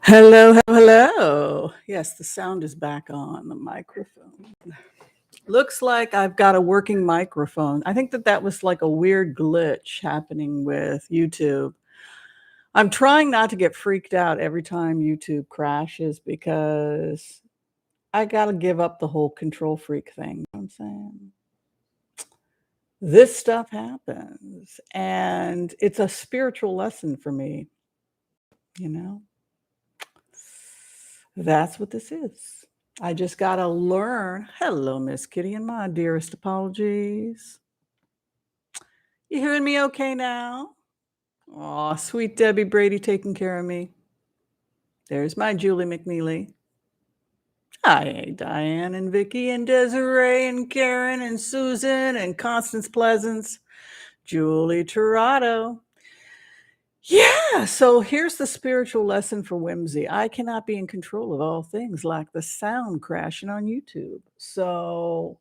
Hello, hello. Yes, the sound is back on the microphone. Looks like I've got a working microphone. I think that was like a weird glitch happening with YouTube. I'm trying not to get freaked out every time YouTube crashes because I got to give up the whole control freak thing. You know what I'm saying? This stuff happens, and it's a spiritual lesson for me, you know? That's what this is. I just got to learn. Hello, Miss Kitty, and my dearest apologies. You hearing me okay now? Aw, sweet Debbie Brady taking care of me. There's my Julie McNeely. Hi, Diane and Vicky and Desiree and Karen and Susan and Constance Pleasance, Julie Torado. Yeah, so here's the spiritual lesson for Whimsy. I cannot be in control of all things like the sound crashing on YouTube. So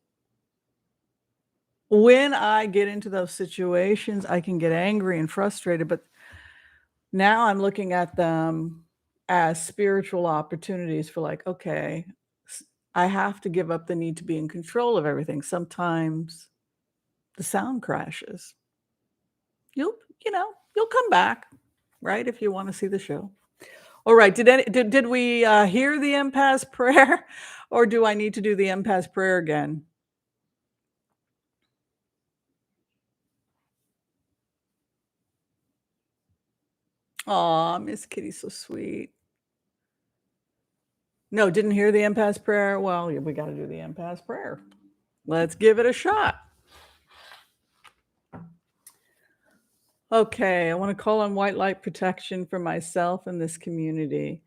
when I get into those situations, I can get angry and frustrated, but now I'm looking at them as spiritual opportunities for like, okay, I have to give up the need to be in control of everything. Sometimes the sound crashes. You'll come back, right? If you want to see the show. All right. Did we hear the impasse prayer, or do I need to do the impasse prayer again? Aw, Miss Kitty's so sweet. No, didn't hear the impasse prayer. Well, we got to do the impasse prayer. Let's give it a shot. Okay, I want to call on white light protection for myself and this community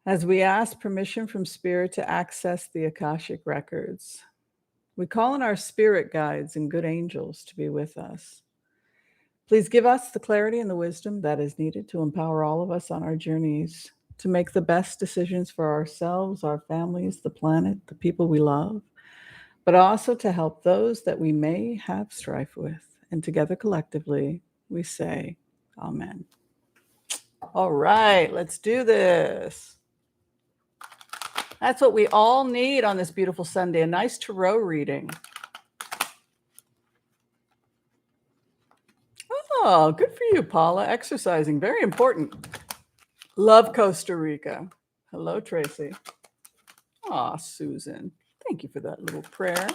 as we ask permission from Spirit to access the Akashic records. We call on our spirit guides and good angels to be with us. Please give us the clarity and the wisdom that is needed to empower all of us on our journeys to make the best decisions for ourselves, our families, the planet, the people we love, but also to help those that we may have strife with. And together collectively, we say, Amen. All right, let's do this. That's what we all need on this beautiful Sunday, a nice tarot reading. Oh, good for you, Paula. Exercising, very important. Love Costa Rica. Hello, Tracy. Aw, Susan. Thank you for that little prayer.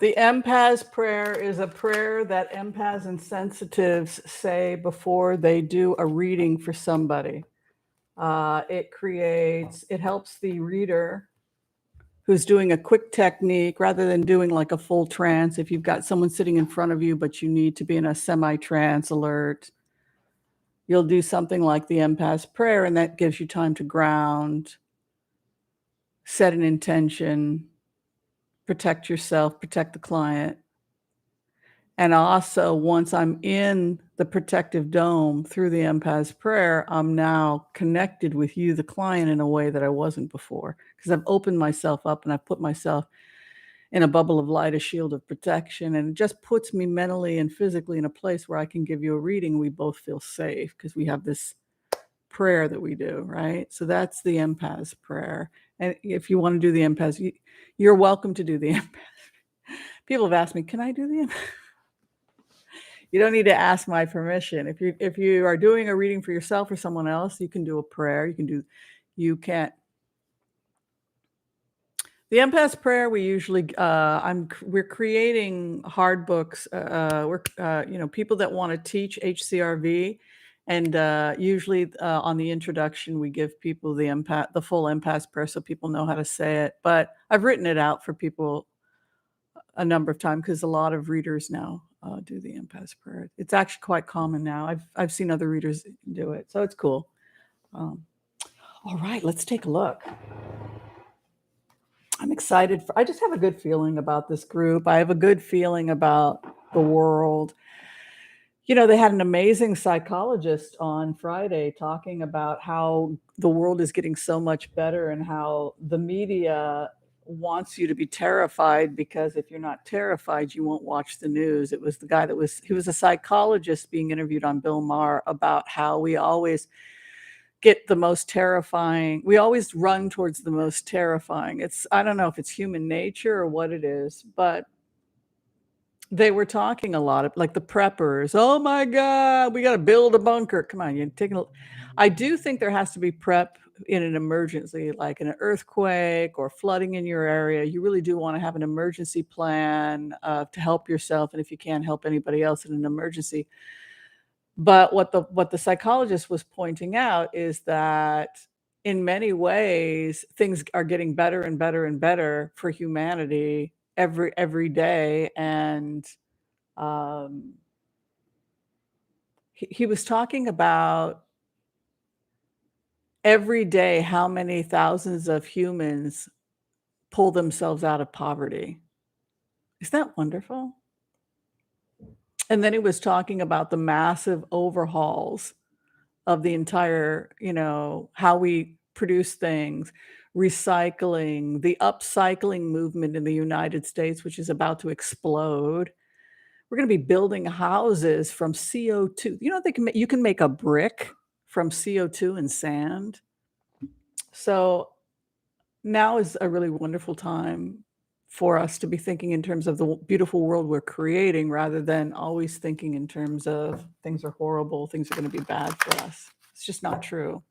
The empath's prayer is a prayer that empaths and sensitives say before they do a reading for somebody. It helps the reader who's doing a quick technique rather than doing like a full trance. If you've got someone sitting in front of you, but you need to be in a semi-trance alert, you'll do something like the empath's prayer, and that gives you time to ground, set an intention, protect yourself, protect the client. And also, once I'm in the protective dome through the empath's prayer, I'm now connected with you, the client, in a way that I wasn't before, because I've opened myself up and I've put myself in a bubble of light, a shield of protection, and it just puts me mentally and physically in a place where I can give you a reading. We both feel safe because we have this prayer that we do, right? So that's the empath's prayer. And if you want to do the empath, you're welcome to do the empath. People have asked me, can I do the empath? You don't need to ask my permission. If you are doing a reading for yourself or someone else, you can do a prayer. You can't. The empath's prayer, we usually, we're creating hard books. People that want to teach HCRV, and usually on the introduction, we give people the full empath's prayer so people know how to say it. But I've written it out for people a number of times because a lot of readers now do the empath's prayer. It's actually quite common now. I've seen other readers do it, so it's cool. All right, let's take a look. I'm excited. I just have a good feeling about this group. I have a good feeling about the world. They had an amazing psychologist on Friday talking about how the world is getting so much better and how the media wants you to be terrified because if you're not terrified, you won't watch the news. It was the guy he was a psychologist being interviewed on Bill Maher about how we always get the most terrifying. We always run towards the most terrifying. I don't know if it's human nature or what it is, but they were talking a lot of like the preppers. Oh my God, we got to build a bunker. Come on, you're taking. I do think there has to be prep in an emergency, like an earthquake or flooding in your area. You really do want to have an emergency plan to help yourself, and if you can't help anybody else in an emergency. But what the psychologist was pointing out is that in many ways things are getting better and better and better for humanity every day, and um, he was talking about every day how many thousands of humans pull themselves out of poverty. Isn't that wonderful? And then he was talking about the massive overhauls of the entire, how we produce things, recycling, the upcycling movement in the United States, which is about to explode. We're going to be building houses from CO2. You can make a brick from CO2 and sand. So now is a really wonderful time for us to be thinking in terms of the beautiful world we're creating rather than always thinking in terms of things are horrible, things are going to be bad for us. It's just not true.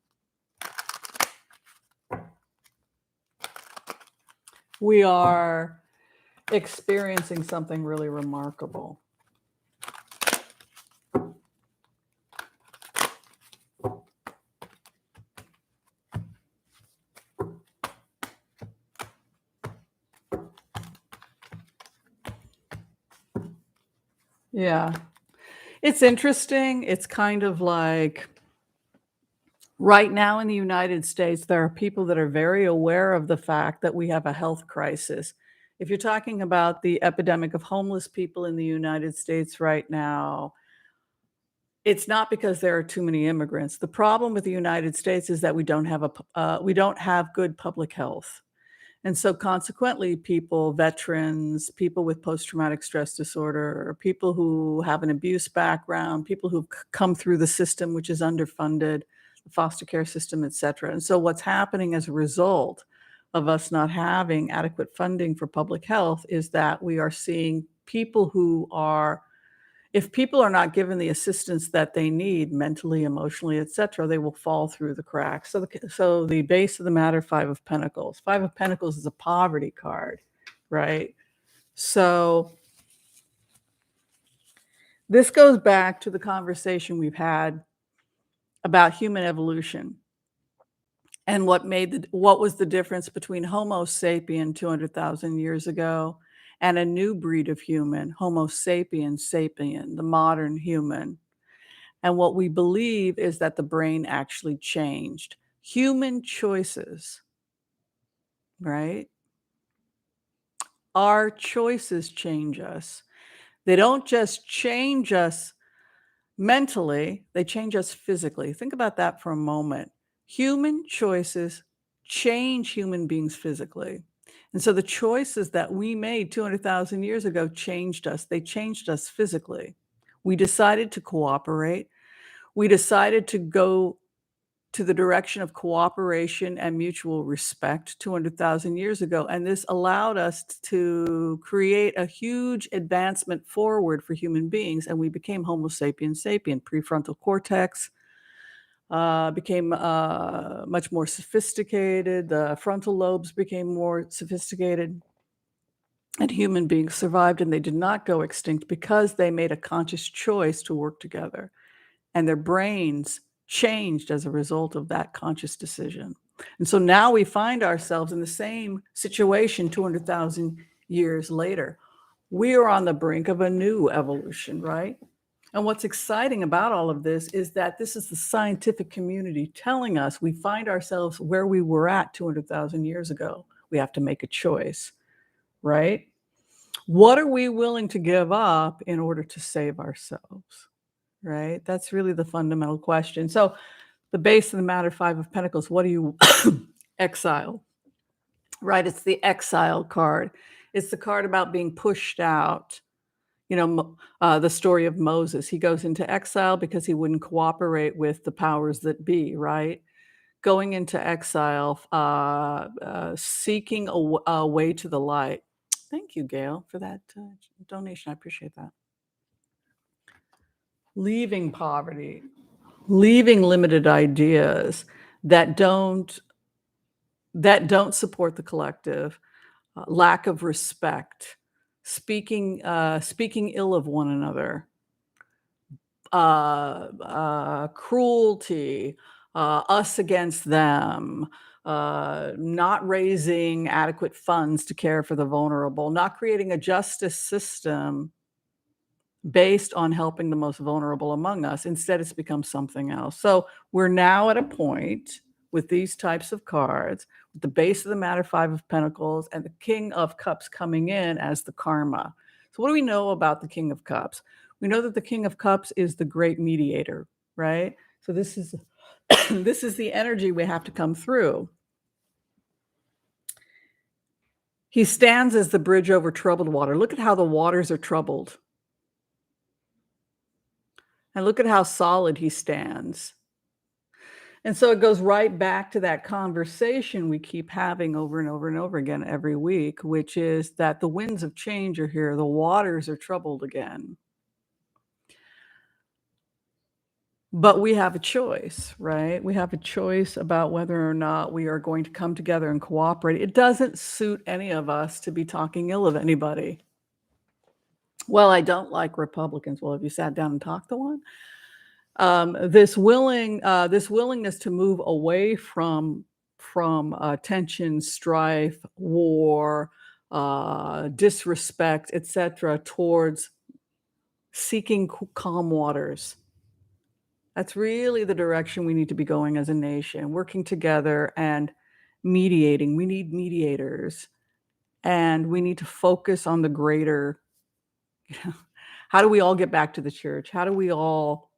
We are experiencing something really remarkable. Yeah. It's interesting. It's kind of like right now in the United States, there are people that are very aware of the fact that we have a health crisis. If you're talking about the epidemic of homeless people in the United States right now, it's not because there are too many immigrants. The problem with the United States is that we don't have good public health. And so consequently, veterans, people with post-traumatic stress disorder, or people who have an abuse background, people who've come through the system, which is underfunded, the foster care system, et cetera. And so what's happening as a result of us not having adequate funding for public health is that we are seeing people if people are not given the assistance that they need mentally, emotionally, et cetera, they will fall through the cracks. So the base of the matter, Five of Pentacles. Five of Pentacles is a poverty card, right? So this goes back to the conversation we've had about human evolution and what was the difference between Homo sapien 200,000 years ago and a new breed of human, Homo sapiens sapien, the modern human. And what we believe is that the brain actually changed. Human choices, right? Our choices change us. They don't just change us mentally, they change us physically. Think about that for a moment. Human choices change human beings physically. And so the choices that we made 200,000 years ago changed us. They changed us physically. We decided to cooperate. We decided to go to the direction of cooperation and mutual respect 200,000 years ago. And this allowed us to create a huge advancement forward for human beings. And we became Homo sapiens sapien. Prefrontal cortex became much more sophisticated. The frontal lobes became more sophisticated. And human beings survived, and they did not go extinct because they made a conscious choice to work together. And their brains changed as a result of that conscious decision. And so now we find ourselves in the same situation 200,000 years later. We are on the brink of a new evolution, right? And what's exciting about all of this is that this is the scientific community telling us we find ourselves where we were at 200,000 years ago. We have to make a choice, right? What are we willing to give up in order to save ourselves? right? That's really the fundamental question. So the base of the matter, Five of Pentacles, what do you exile? Right, it's the exile card. It's the card about being pushed out. The story of Moses. He goes into exile because he wouldn't cooperate with the powers that be, right? Going into exile, seeking a way to the light. Thank you, Gail, for that donation. I appreciate that. Leaving poverty, leaving limited ideas that don't support the collective, lack of respect, speaking ill of one another, cruelty, us against them, not raising adequate funds to care for the vulnerable, not creating a justice system based on helping the most vulnerable among us. Instead, it's become something else. So we're now at a point with these types of cards, with the base of the matter, Five of Pentacles, and the King of Cups coming in as the karma. So what do we know about the King of Cups? We know that the King of Cups is the great mediator, right? So this is this is the energy we have to come through. He stands as the bridge over troubled water. Look at how the waters are troubled. And look at how solid he stands. And so it goes right back to that conversation we keep having over and over and over again every week, which is that the winds of change are here. The waters are troubled again. But we have a choice, right? We have a choice about whether or not we are going to come together and cooperate. It doesn't suit any of us to be talking ill of anybody. Well, I don't like Republicans. Well, have you sat down and talked to one? This willingness to move away from tension, strife, war, disrespect, etc., towards seeking calm waters. That's really the direction we need to be going as a nation, working together and mediating. We need mediators, and we need to focus on the greater. How do we all get back to the church? How do we all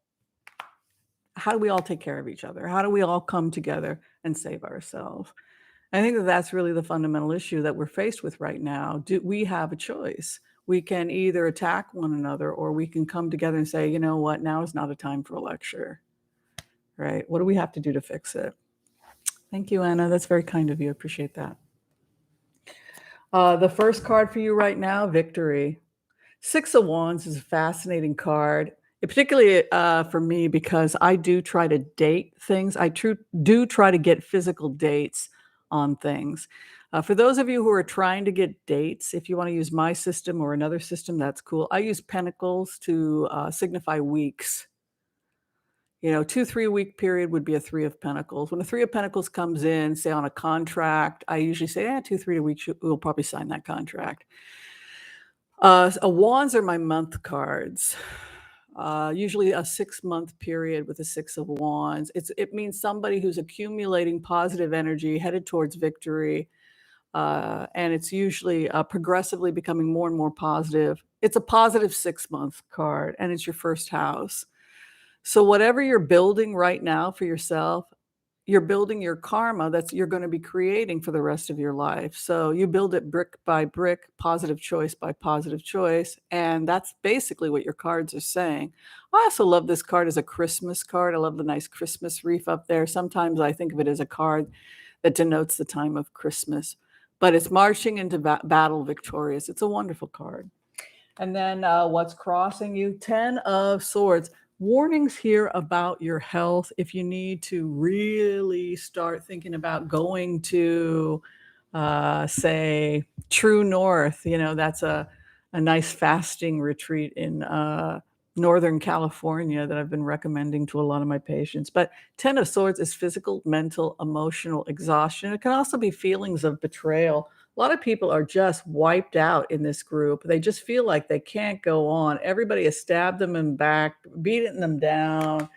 take care of each other? How do we all come together and save ourselves? I think that that's really the fundamental issue that we're faced with right now. Do we have a choice? We can either attack one another, or we can come together and say, you know what, now is not a time for a lecture, right? What do we have to do to fix it? Thank you, Anna. That's very kind of you. I appreciate that. The first card for you right now, Victory. Six of Wands is a fascinating card, particularly for me, because I do try to date things. I do try to get physical dates on things. For those of you who are trying to get dates, if you want to use my system or another system, that's cool. I use pentacles to signify weeks. 2-3 week period would be a Three of Pentacles. When a Three of Pentacles comes in, say on a contract, I usually say, 2-3 weeks, we'll probably sign that contract. Wands are my month cards. Usually a 6-month period with a Six of Wands. It means somebody who's accumulating positive energy, headed towards victory. And it's usually progressively becoming more and more positive. It's a positive 6-month card, and it's your first house. So whatever you're building right now for yourself, you're building your karma that you're going to be creating for the rest of your life. So you build it brick by brick, positive choice by positive choice. And that's basically what your cards are saying. I also love this card as a Christmas card. I love the nice Christmas wreath up there. Sometimes I think of it as a card that denotes the time of Christmas, but it's marching into battle victorious. It's a wonderful card. And then what's crossing you? 10 of Swords. Warnings here about your health. If you need to really start thinking about going to, say, True North, that's a nice fasting retreat in Northern California that I've been recommending to a lot of my patients. But 10 of Swords is physical, mental, emotional exhaustion. It can also be feelings of betrayal. A lot of people are just wiped out in this group. They just feel like they can't go on. Everybody has stabbed them in the back, beaten them down.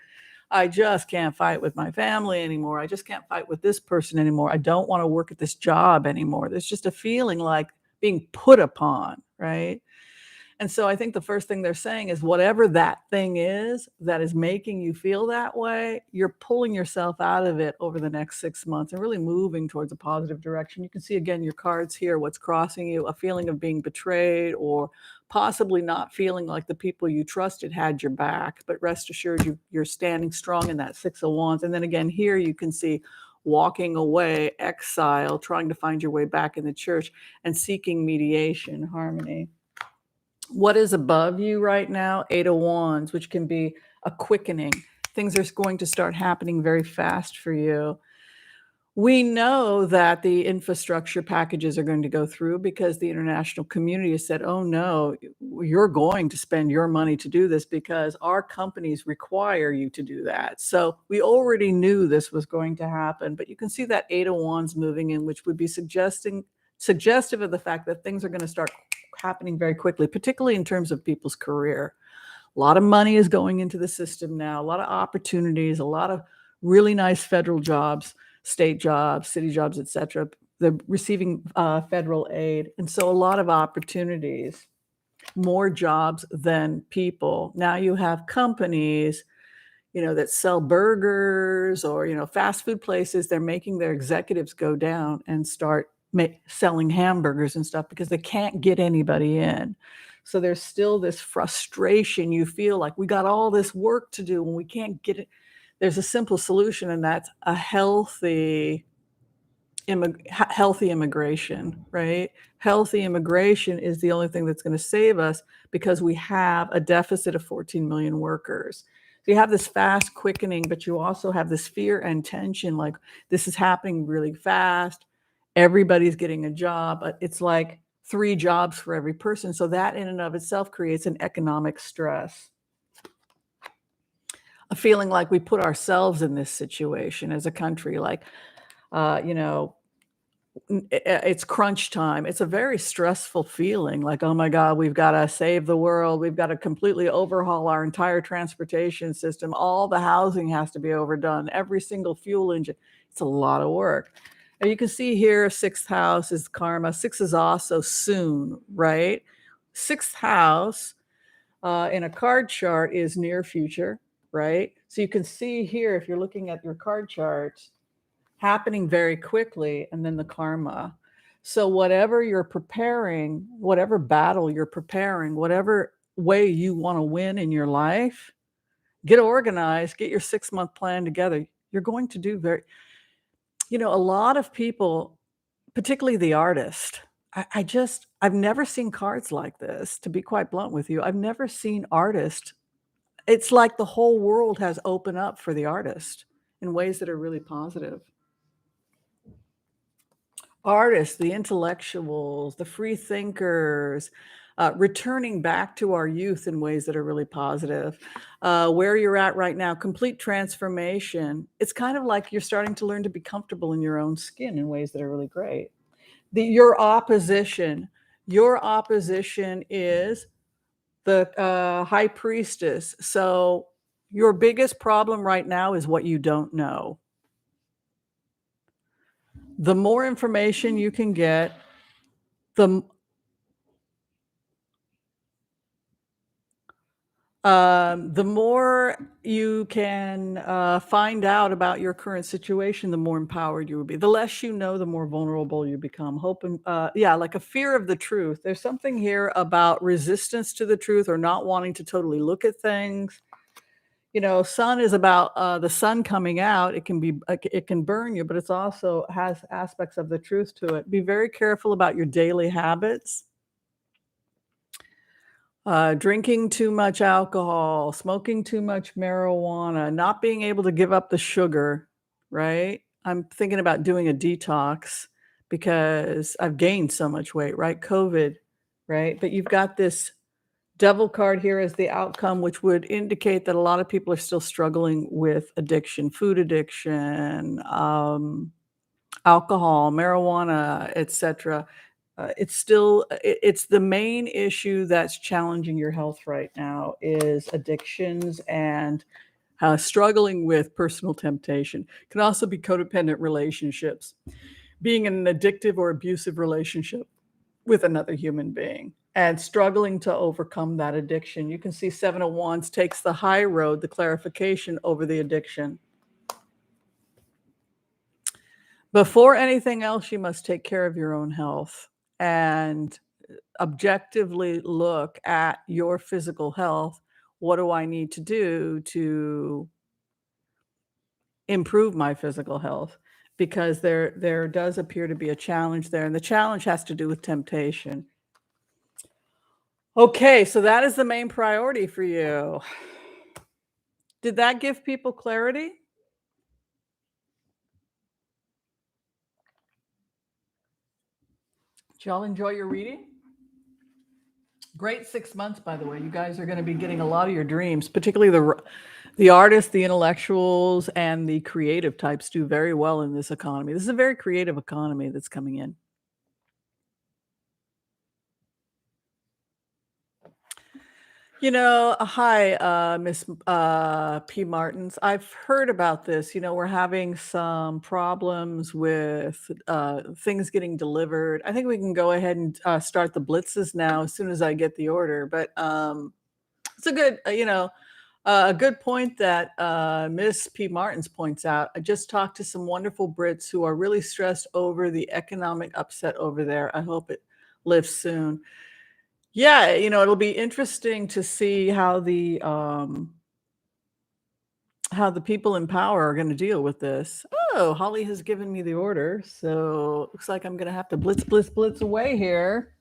I just can't fight with my family anymore. I just can't fight with this person anymore. I don't want to work at this job anymore. There's just a feeling like being put upon, right? And so I think the first thing they're saying is whatever that thing is that is making you feel that way, you're pulling yourself out of it over the next 6 months and really moving towards a positive direction. You can see again your cards here, what's crossing you, a feeling of being betrayed or possibly not feeling like the people you trusted had your back. But rest assured, you're standing strong in that Six of Wands. And then again, here you can see walking away, exile, trying to find your way back in the church and seeking mediation, harmony. What is above you right now? Eight of Wands, which can be a quickening. Things are going to start happening very fast for you. We know that the infrastructure packages are going to go through because the international community has said, oh no, you're going to spend your money to do this because our companies require you to do that. So we already knew this was going to happen, but you can see that Eight of Wands moving in, which would be suggestive of the fact that things are going to start happening very quickly, particularly in terms of people's career. A lot of money is going into the system now, a lot of opportunities, a lot of really nice federal jobs, state jobs, city jobs, etc. They're receiving federal aid. And so a lot of opportunities, more jobs than people. Now you have companies, that sell burgers or, fast food places. They're making their executives go down and start selling hamburgers and stuff because they can't get anybody in. So there's still this frustration. You feel like we got all this work to do and we can't get it. There's a simple solution, and that's a healthy immigration, right? Healthy immigration is the only thing that's going to save us because we have a deficit of 14 million workers. So you have this fast quickening, but you also have this fear and tension, like this is happening really fast. Everybody's getting a job, but it's like 3 jobs for every person. So that in and of itself creates an economic stress. A feeling like we put ourselves in this situation as a country, like, it's crunch time. It's a very stressful feeling, like, oh my God, we've got to save the world. We've got to completely overhaul our entire transportation system. All the housing has to be overdone. Every single fuel engine. It's a lot of work. And you can see here, 6th house is karma. 6 is also soon, right? 6th house in a card chart is near future, right? So you can see here, if you're looking at your card chart, happening very quickly, and then the karma. So whatever you're preparing, whatever battle you're preparing, whatever way you want to win in your life, get organized, get your 6-month plan together. You're going to do a lot of people, particularly the artist. I've never seen cards like this, to be quite blunt with you. I've never seen artists. It's like the whole world has opened up for the artist in ways that are really positive. Artists, the intellectuals, the free thinkers, returning back to our youth in ways that are really positive. Where you're at right now, complete transformation. It's kind of like you're starting to learn to be comfortable in your own skin in ways that are really great. Your opposition is the high priestess. So your biggest problem right now is what you don't know. The more information you can get, the more you can find out about your current situation, the more empowered you will be. The less you know, the more vulnerable you become. Hope and like a fear of the truth. There's something here about resistance to the truth or not wanting to totally look at things. Sun is about the sun coming out. It can burn you, but it's also has aspects of the truth to it. Be very careful about your daily habits. Drinking too much alcohol, smoking too much marijuana, not being able to give up the sugar, right? I'm thinking about doing a detox because I've gained so much weight, right? COVID, right? But you've got this Devil card here as the outcome, which would indicate that a lot of people are still struggling with addiction, food addiction, alcohol, marijuana, etc. It's the main issue that's challenging your health right now is addictions and struggling with personal temptation. It can also be codependent relationships, being in an addictive or abusive relationship with another human being. and struggling to overcome that addiction. You can see Seven of Wands takes the high road, the clarification over the addiction. Before anything else, you must take care of your own health and objectively look at your physical health. What do I need to do to improve my physical health? Because there does appear to be a challenge there, and the challenge has to do with temptation. Okay, so that is the main priority for you. Did that give people clarity? Did y'all enjoy your reading? Great 6 months, by the way. You guys are going to be getting a lot of your dreams, particularly the artists, the intellectuals, and the creative types do very well in this economy. This is a very creative economy that's coming in. You know, hi, Miss P. Martins. I've heard about this. You know, we're having some problems with things getting delivered. I think we can go ahead and start the blitzes now as soon as I get the order. But it's a good, a good point that Miss P. Martins points out. I just talked to some wonderful Brits who are really stressed over the economic upset over there. I hope it lifts soon. Yeah, it'll be interesting to see how the people in power are going to deal with this. Oh, Holly has given me the order, so looks like I'm going to have to blitz away here.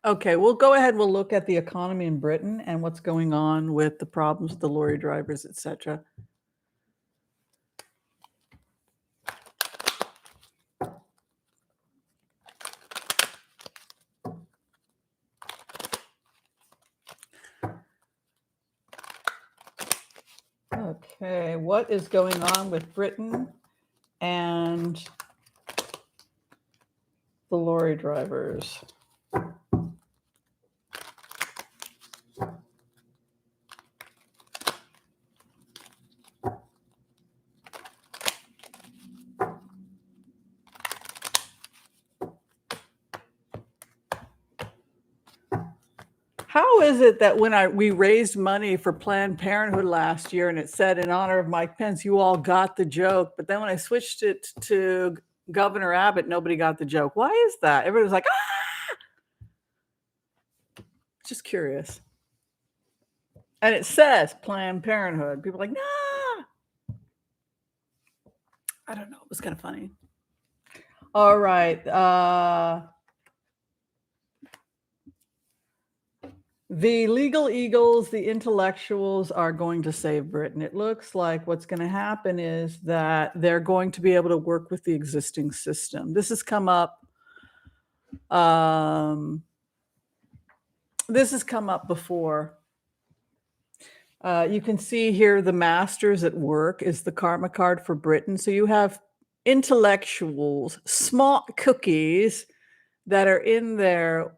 Okay, we'll go ahead. We'll look at the economy in Britain and what's going on with the problems with the lorry drivers, etc. Okay, what is going on with Britain and the lorry drivers? How is it that when we raised money for Planned Parenthood last year and it said in honor of Mike Pence, you all got the joke, but then when I switched it to Governor Abbott, nobody got the joke. Why is that? Everybody was like, ah! Just curious. And it says Planned Parenthood. People are like, nah. I don't know. It was kind of funny. All right. The legal eagles, the intellectuals are going to save Britain. It looks like what's going to happen is that they're going to be able to work with the existing system. This has come up. This has come up before. You can see here the masters at work is the karma card for Britain. So you have intellectuals, small cookies that are in there,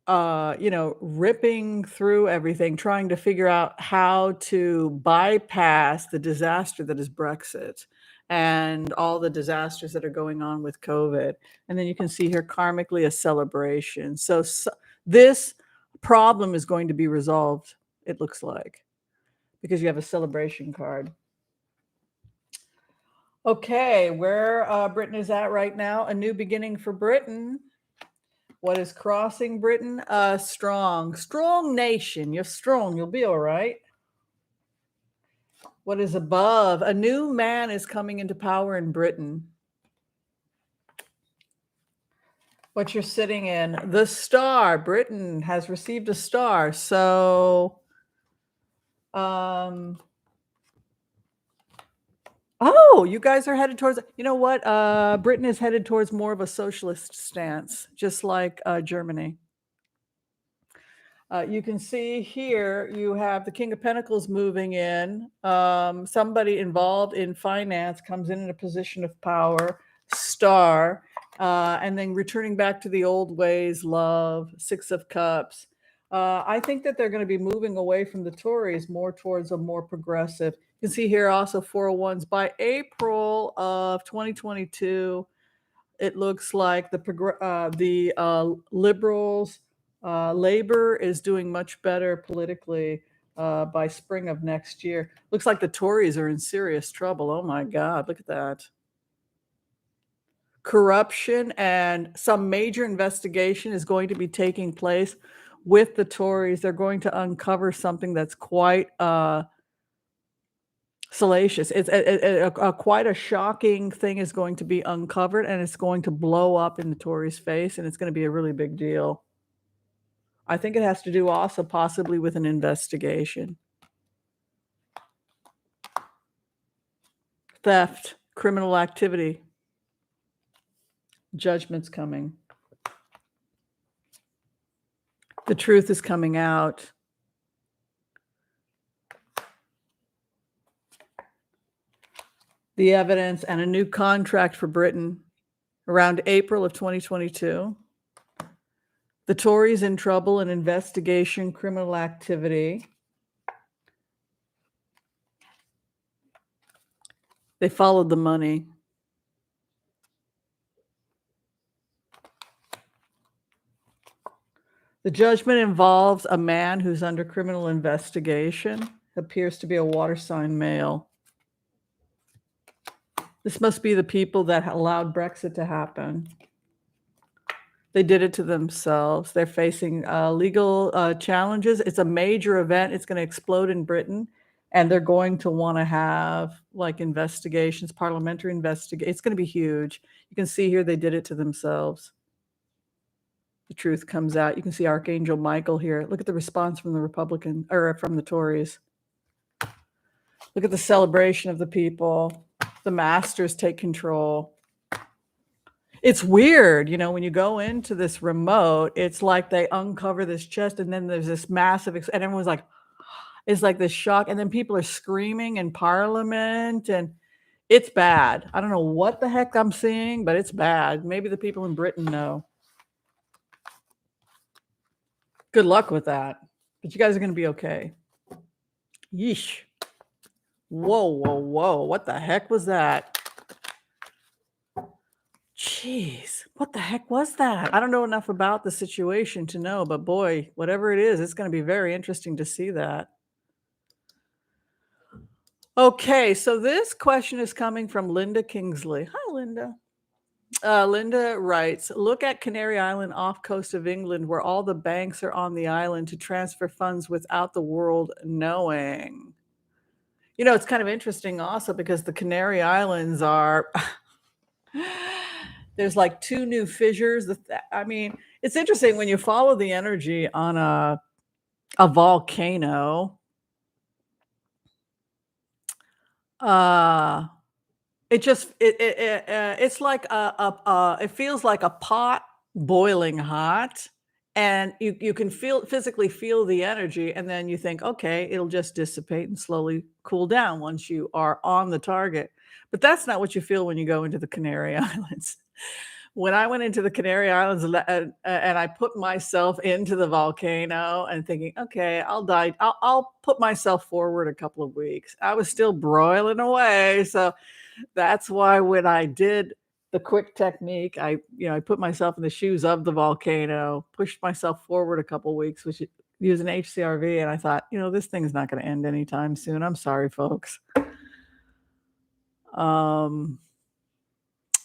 ripping through everything, trying to figure out how to bypass the disaster that is Brexit and all the disasters that are going on with COVID. And then you can see here karmically a celebration. So this problem is going to be resolved, it looks like, because you have a celebration card. Okay, where Britain is at right now, a new beginning for Britain. What is crossing Britain? Strong nation. You're strong. You'll be all right. What is above? A new man is coming into power in Britain. What you're sitting in? The star. Britain has received a star. So, oh, you guys are headed towards, you know what? Britain is headed towards more of a socialist stance, just like Germany. You can see here, you have the King of Pentacles moving in. Somebody involved in finance comes in a position of power, star, and then returning back to the old ways, love, Six of Cups. I think that they're going to be moving away from the Tories more towards a more progressive. You can see here also 401s by April of 2022. it looks like the liberals, Labor is doing much better politically by spring of next year. Looks like the Tories are in serious trouble. Oh my God, look at that. Corruption and some major investigation is going to be taking place with the Tories. They're going to uncover something that's quite salacious. It's quite a shocking thing is going to be uncovered, and it's going to blow up in the Tories' face, and it's going to be a really big deal. I think it has to do also possibly with an investigation. Theft, criminal activity, judgment's coming. The truth is coming out. The evidence and a new contract for Britain around April of 2022. The Tories in trouble, an investigation, criminal activity. They followed the money. The judgment involves a man who's under criminal investigation, appears to be a water sign male. This must be the people that allowed Brexit to happen. They did it to themselves. They're facing legal challenges. It's a major event. It's going to explode in Britain, and they're going to want to have like investigations, parliamentary investigations. It's going to be huge. You can see here they did it to themselves. The truth comes out. You can see Archangel Michael here. Look at the response from the Republican or from the Tories. Look at the celebration of the people. The masters take control. It's weird, you know, when you go into this remote, it's like they uncover this chest and then there's this massive, and everyone's like, it's like this shock. And then people are screaming in Parliament and it's bad. I don't know what the heck I'm seeing, but it's bad. Maybe the people in Britain know. Good luck with that. But you guys are going to be okay. Yeesh. Whoa, whoa, whoa. What the heck was that? Jeez, what the heck was that? I don't know enough about the situation to know, but boy, whatever it is, it's going to be very interesting to see that. Okay, so this question is coming from Linda Kingsley. Hi, Linda. Linda writes, look at Canary Island off coast of England where all the banks are on the island to transfer funds without the world knowing. You know, it's kind of interesting also because the Canary Islands are, there's like 2 new fissures. I mean, it's interesting when you follow the energy on a volcano. It's like it feels like a pot boiling hot, and you can physically feel the energy, and then you think, okay, it'll just dissipate and slowly cool down once you are on the target. But that's not what you feel when you go into the Canary Islands. When I went into the Canary Islands and I put myself into the volcano and thinking, okay, I'll die. I'll put myself forward a couple of weeks. I was still broiling away. So that's why when I did the quick technique, I put myself in the shoes of the volcano, pushed myself forward a couple of weeks, which using HCRV. And I thought, this thing's not going to end anytime soon. I'm sorry, folks.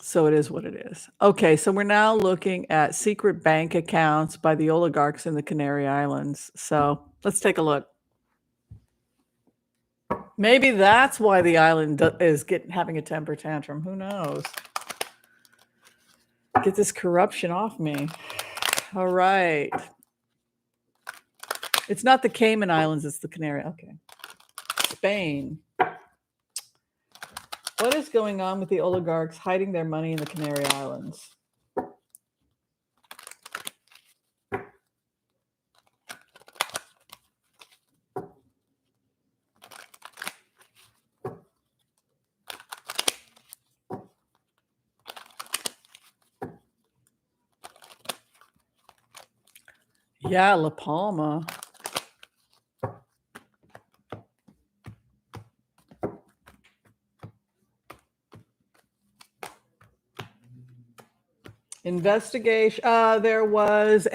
So it is what it is. Okay, so we're now looking at secret bank accounts by the oligarchs in the Canary Islands. So let's take a look. Maybe that's why the island is having a temper tantrum. Who knows? Get this corruption off me. All right. It's not the Cayman Islands, it's the Canary. Okay. Spain. What is going on with the oligarchs hiding their money in the Canary Islands? Yeah, La Palma. Investigation. There was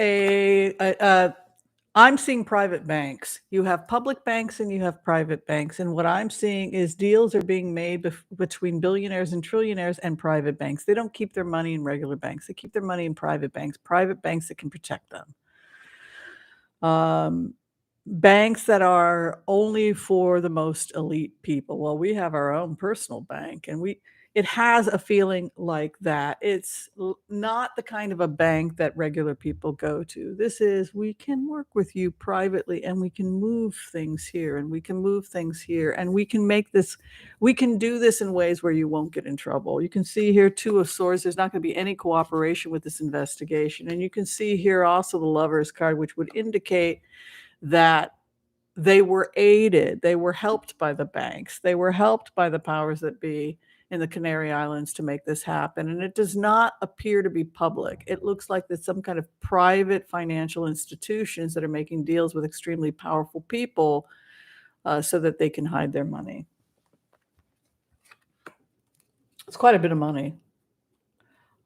I'm seeing private banks. You have public banks and you have private banks. And what I'm seeing is deals are being made between billionaires and trillionaires and private banks. They don't keep their money in regular banks. They keep their money in private banks that can protect them. Banks that are only for the most elite people. Well, we have our own personal bank, and it has a feeling like that. It's not the kind of a bank that regular people go to. This is, we can work with you privately, and we can move things here, and we can move things here, and we can do this in ways where you won't get in trouble. You can see here, Two of Swords, there's not going to be any cooperation with this investigation. And you can see here also the Lover's card, which would indicate that they were aided, they were helped by the banks, they were helped by the powers that be in the Canary Islands to make this happen. And it does not appear to be public. It looks like there's some kind of private financial institutions that are making deals with extremely powerful people so that they can hide their money. It's quite a bit of money.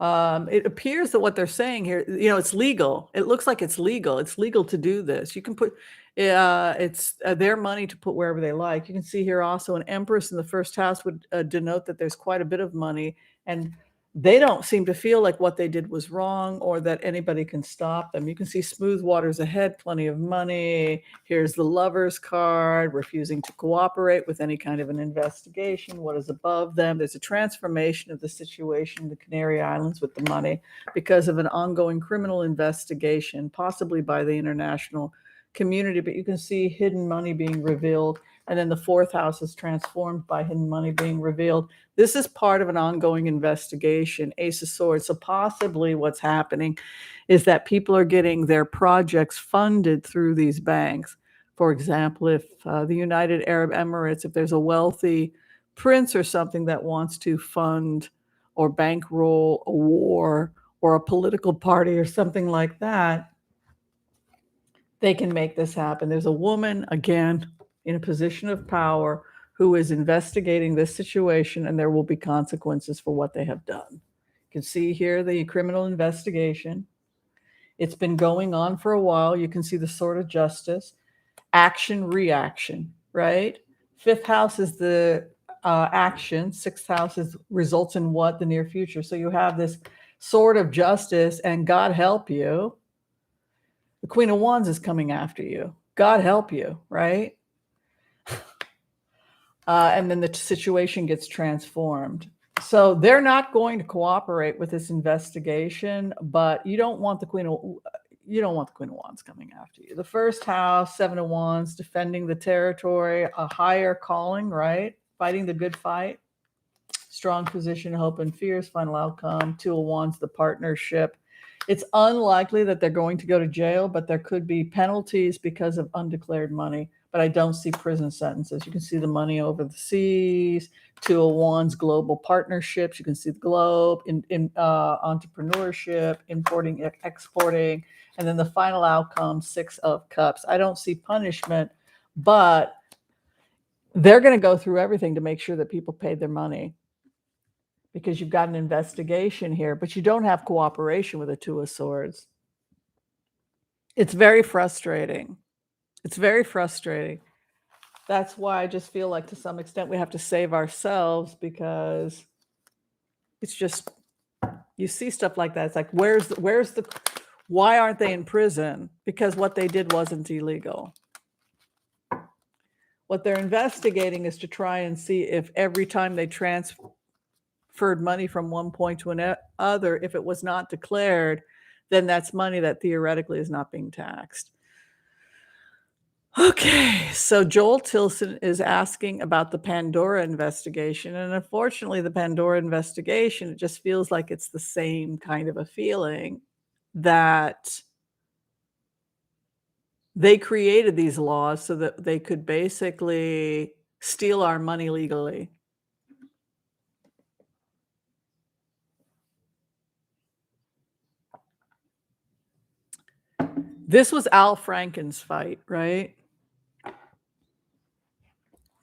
It appears that what they're saying here, it's legal. It looks like it's legal. It's legal to do this. You can put, it's their money to put wherever they like. You can see here also an Empress in the first house would denote that there's quite a bit of money, and they don't seem to feel like what they did was wrong or that anybody can stop them. You can see smooth waters ahead, plenty of money. Here's the Lover's card, refusing to cooperate with any kind of an investigation. What is above them? There's a transformation of the situation in the Canary Islands with the money because of an ongoing criminal investigation, possibly by the international community. But you can see hidden money being revealed. And then the fourth house is transformed by hidden money being revealed. This is part of an ongoing investigation, Ace of Swords. So possibly what's happening is that people are getting their projects funded through these banks. For example, if the United Arab Emirates, if there's a wealthy prince or something that wants to fund or bankroll a war or a political party or something like that, they can make this happen. There's a woman, again, in a position of power who is investigating this situation, and there will be consequences for what they have done. You can see here the criminal investigation. It's been going on for a while. You can see the Sword of Justice, action, reaction, right? Fifth house is the action. Sixth house is results in what? The near future. So you have this Sword of Justice, and God help you, the Queen of Wands is coming after you. God help you, right? And then the situation gets transformed. So they're not going to cooperate with this investigation, but you don't want the Queen of Wands coming after you. The first house, Seven of Wands, defending the territory, a higher calling, right? Fighting the good fight. Strong position, hope and fears, final outcome. Two of Wands, the partnership. It's unlikely that they're going to go to jail, but there could be penalties because of undeclared money. But I don't see prison sentences. You can see the money over the seas, Two of Wands, global partnerships. You can see the globe, in entrepreneurship, importing, exporting. And then the final outcome, Six of Cups. I don't see punishment, but they're going to go through everything to make sure that people pay their money, because you've got an investigation here, but you don't have cooperation with a Two of Swords. It's very frustrating. It's very frustrating. That's why I just feel like to some extent we have to save ourselves, because it's just, you see stuff like that. It's like, why aren't they in prison? Because what they did wasn't illegal. What they're investigating is to try and see if every time they transferred money from one point to another, if it was not declared, then that's money that theoretically is not being taxed. Okay, so Joel Tilson is asking about the Pandora investigation. And unfortunately, the Pandora investigation, it just feels like it's the same kind of a feeling that they created these laws so that they could basically steal our money legally. This was Al Franken's fight, right?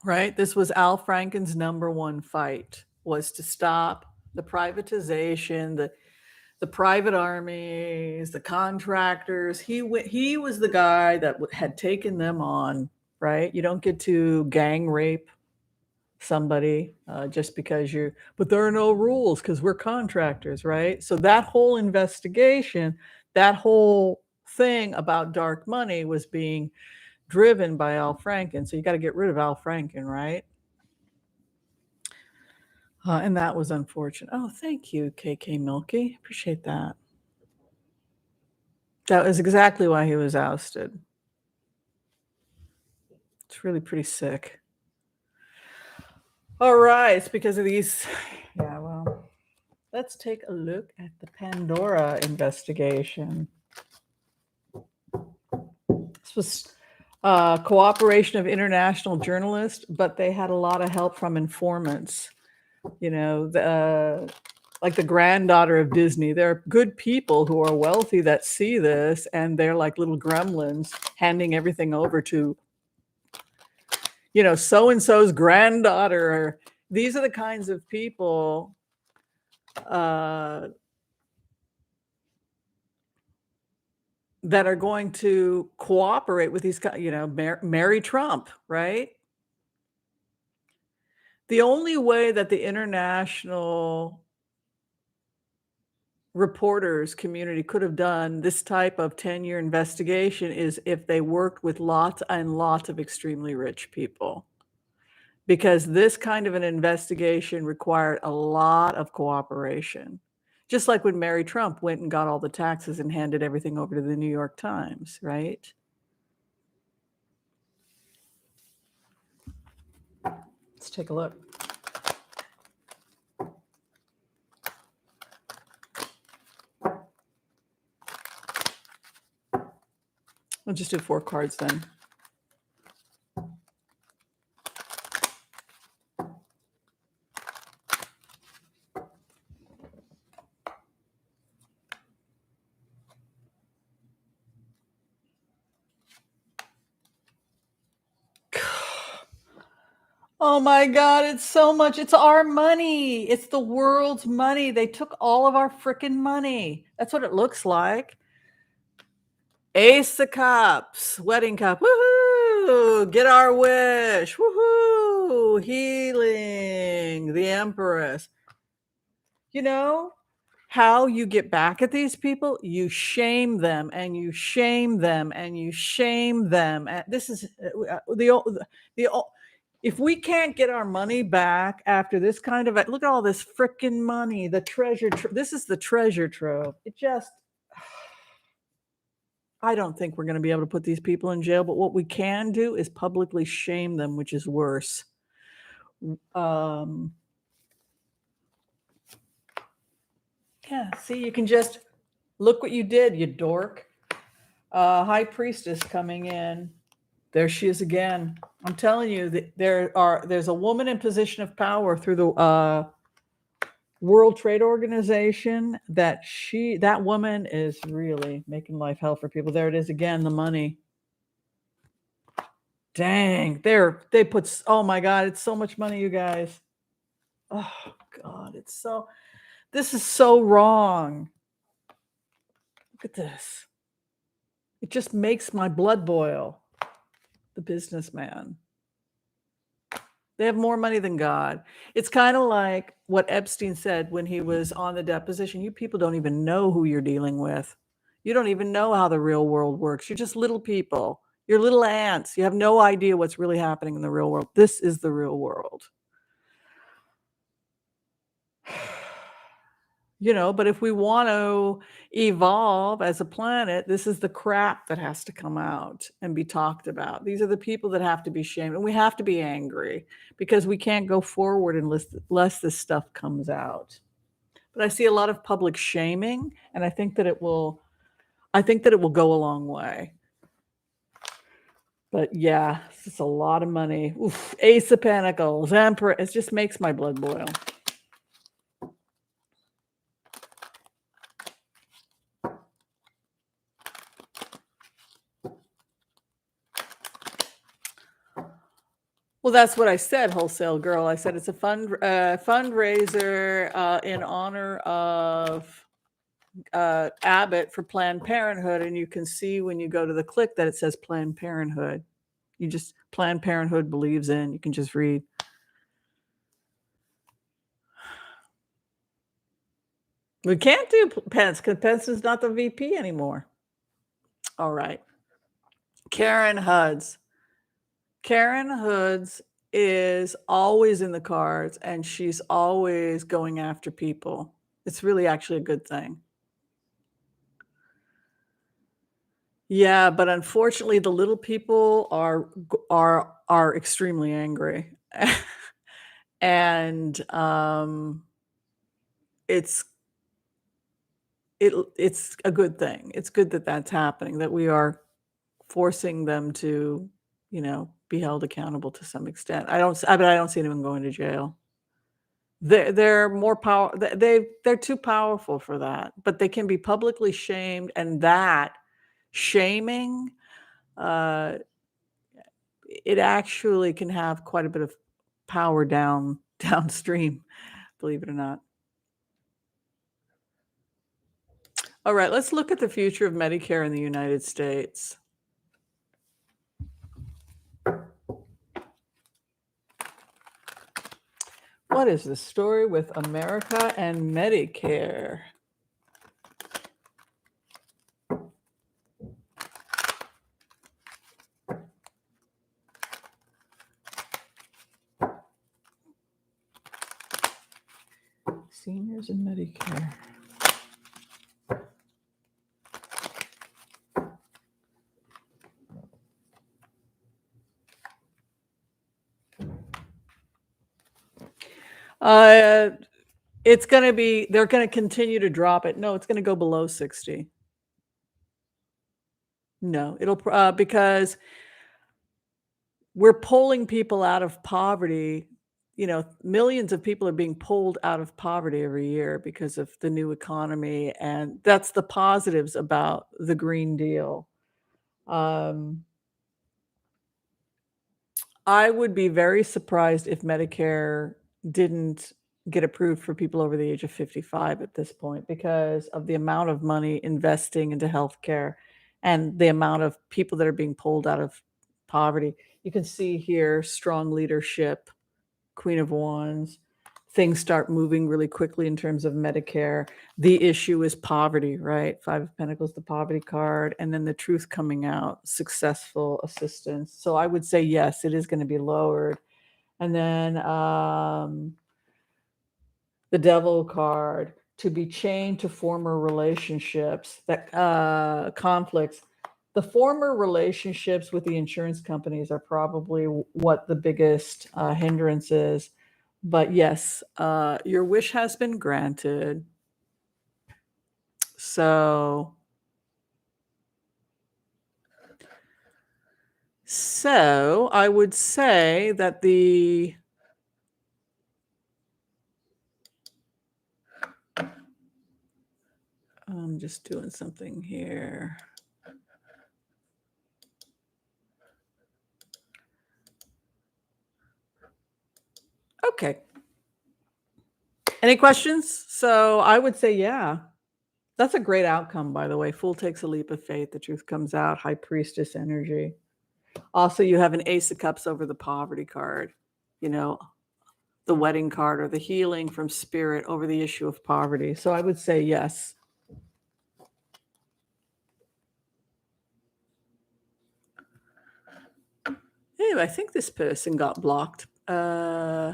Right? This was Al Franken's number one fight, was to stop the privatization, the private armies, the contractors. He was the guy that had taken them on, right? You don't get to gang rape somebody just because but there are no rules because we're contractors, right? So that whole investigation, that whole thing about dark money was being driven by Al Franken. So you got to get rid of Al Franken, right? And that was unfortunate. Oh, thank you, KK Milky. Appreciate that. That was exactly why he was ousted. It's really pretty sick. All right, it's because of these. Yeah, well, let's take a look at the Pandora investigation. This was cooperation of international journalists, but they had a lot of help from informants. You know, like the granddaughter of Disney. There are good people who are wealthy that see this, and they're like little gremlins handing everything over to, you know, so-and-so's granddaughter. These are the kinds of people that are going to cooperate with these guys, you know, marry Trump, right? The only way that the international reporters community could have done this type of 10-year investigation is if they worked with lots and lots of extremely rich people. Because this kind of an investigation required a lot of cooperation. Just like when Mary Trump went and got all the taxes and handed everything over to the New York Times, right? Let's take a look. We'll just do 4 cards then. Oh my God, it's so much. It's our money. It's the world's money. They took all of our freaking money. That's what it looks like. Ace of Cups, wedding cup. Woohoo! Get our wish. Woohoo! Healing, the Empress. You know how you get back at these people? You shame them and you shame them and you shame them. And this is if we can't get our money back after this kind of look at all this freaking money, the treasure. This is the treasure trove. It just. I don't think we're going to be able to put these people in jail, but what we can do is publicly shame them, which is worse. Yeah, see, you can just look what you did, you dork. High Priestess coming in. There she is again. I'm telling you that there's a woman in position of power through the World Trade Organization that woman is really making life hell for people. There it is again, the money. Dang, they put, oh my God, it's so much money, you guys. Oh God, this is so wrong. Look at this. It just makes my blood boil. The businessman. They have more money than God. It's kind of like what Epstein said when he was on the deposition. You people don't even know who you're dealing with. You don't even know how the real world works. You're just little people. You're little ants. You have no idea what's really happening in the real world. This is the real world. You know, but if we want to evolve as a planet, this is the crap that has to come out and be talked about. These are the people that have to be shamed, and we have to be angry because we can't go forward unless this stuff comes out. But I see a lot of public shaming, and I think that it will go a long way. But yeah, it's a lot of money. Oof, Ace of Pentacles, Emperor. It just makes my blood boil. Well, that's what I said, Wholesale Girl. I said it's a fundraiser in honor of Abbott for Planned Parenthood, and you can see when you go to the click that it says Planned Parenthood. You just Planned Parenthood believes in. You can just read. We can't do Pence because Pence is not the VP anymore. All right. Karen Hoods. Karen Hoods is always in the cards, and she's always going after people. It's really actually a good thing. Yeah, but unfortunately, the little people are extremely angry, and it's it's a good thing. It's good that that's happening. That we are forcing them to, be held accountable to some extent. I don't see anyone going to jail. They're more power. They're too powerful for that. But they can be publicly shamed, and that shaming, uh, it actually can have quite a bit of power downstream. Believe it or not. All right, let's look at the future of Medicare in the United States. What is the story with America and Medicare? Seniors and Medicare. It's going to be, they're going to continue to drop it. No, it's going to go below 60. No, it'll, because we're pulling people out of poverty. Millions of people are being pulled out of poverty every year because of the new economy. And that's the positives about the Green Deal. I would be very surprised if Medicare didn't get approved for people over the age of 55 at this point because of the amount of money investing into healthcare and the amount of people that are being pulled out of poverty. You can see here strong leadership, Queen of Wands. Things start moving really quickly in terms of Medicare. The issue is poverty, right? Five of Pentacles, the poverty card, and then the truth coming out, successful assistance. So I would say, yes, it is going to be lowered. And then the Devil card, to be chained to former relationships, that conflicts. The former relationships with the insurance companies are probably what the biggest hindrance is. But yes, your wish has been granted. So I would say that I'm just doing something here. Okay. Any questions? So I would say, yeah. That's a great outcome, by the way. Fool takes a leap of faith. The truth comes out. High Priestess energy. Also, you have an Ace of Cups over the poverty card. The wedding card or the healing from spirit over the issue of poverty. So I would say yes. Anyway, I think this person got blocked. Yeah.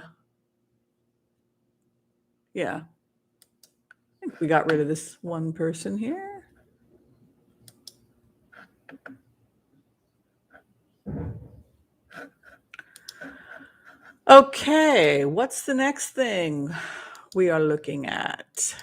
I think we got rid of this one person here. Okay, what's the next thing we are looking at?